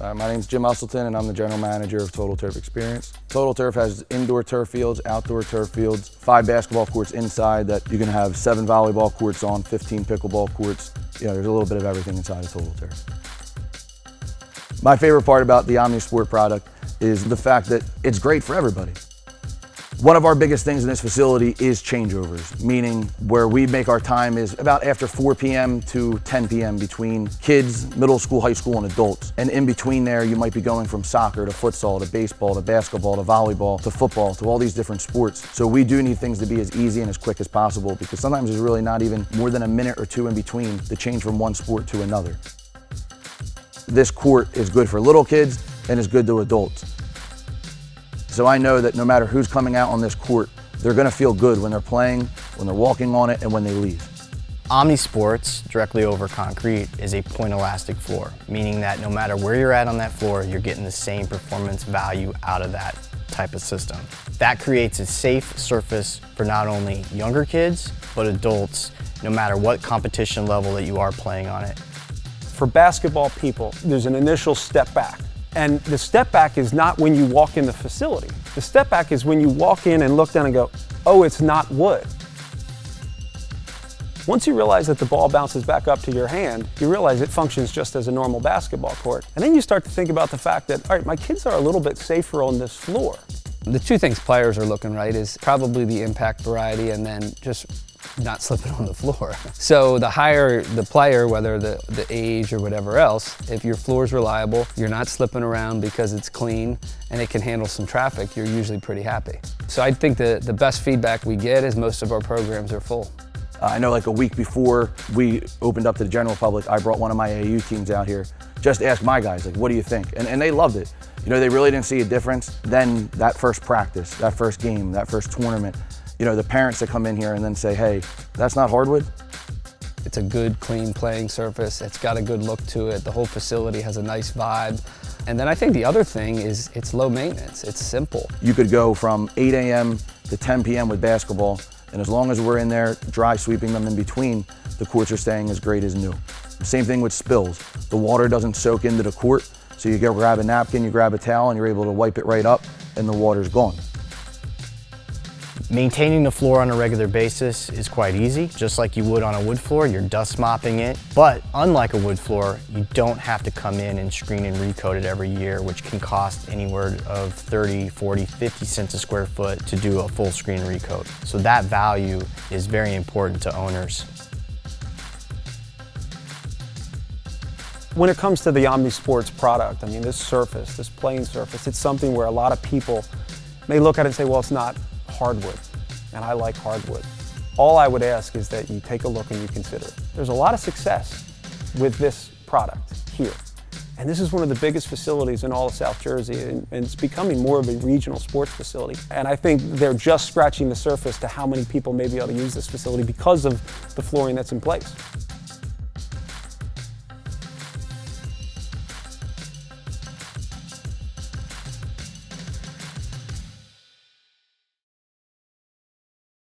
My name's Jim Usselton and I'm the general manager of Total Turf Experience. Total Turf has indoor turf fields, outdoor turf fields, 5 basketball courts inside that you can have 7 volleyball courts on, 15 pickleball courts. You know, there's a little bit of everything inside of Total Turf. My favorite part about the Omnisports product is the fact that it's great for everybody. One of our biggest things in this facility is changeovers, meaning where we make our time is about after 4 p.m. to 10 p.m. between kids, middle school, high school, and adults. And in between there, you might be going from soccer to futsal to baseball to basketball to volleyball to football to all these different sports. So we do need things to be as easy and as quick as possible because sometimes there's really not even more than a minute or two in between to change from one sport to another. This court is good for little kids and is good to adults. So I know that no matter who's coming out on this court, they're gonna feel good when they're playing, when they're walking on it, and when they leave. Omnisports, directly over concrete, is a point elastic floor, meaning that no matter where you're at on that floor, you're getting the same performance value out of that type of system. That creates a safe surface for not only younger kids, but adults, no matter what competition level that you are playing on it. For basketball people, there's an initial step back. And the step back is not when you walk in the facility. The step back is when you walk in and look down and go, oh, it's not wood. Once you realize that the ball bounces back up to your hand, you realize it functions just as a normal basketball court. And then you start to think about the fact that, all right, my kids are a little bit safer on this floor. The two things players are looking right is probably the impact variety and then just not slipping on the floor. So the higher the player, whether the age or whatever else, if your floor is reliable, you're not slipping around because it's clean and it can handle some traffic, you're usually pretty happy. So I think the best feedback we get is most of our programs are full. I know like a week before we opened up to the general public, I brought one of my AAU teams out here just to ask my guys, like, what do you think? And they loved it. You know, they really didn't see a difference. Then that first practice, that first game, that first tournament, you know, the parents that come in here and then say, hey, that's not hardwood? It's a good, clean playing surface. It's got a good look to it. The whole facility has a nice vibe. And then I think the other thing is it's low maintenance. It's simple. You could go from 8 a.m. to 10 p.m. with basketball, and as long as we're in there dry sweeping them in between, the courts are staying as great as new. Same thing with spills. The water doesn't soak into the court, so you go grab a napkin, you grab a towel, and you're able to wipe it right up, and the water's gone. Maintaining the floor on a regular basis is quite easy. Just like you would on a wood floor, you're dust mopping it. But unlike a wood floor, you don't have to come in and screen and recoat it every year, which can cost anywhere of 30, 40, 50 cents a square foot to do a full screen recoat. So that value is very important to owners. When it comes to the Omnisports product, I mean, this surface, this playing surface, it's something where a lot of people may look at it and say, well, it's not hardwood, and I like hardwood. All I would ask is that you take a look and you consider it. There's a lot of success with this product here. And this is one of the biggest facilities in all of South Jersey, and it's becoming more of a regional sports facility. And I think they're just scratching the surface to how many people may be able to use this facility because of the flooring that's in place.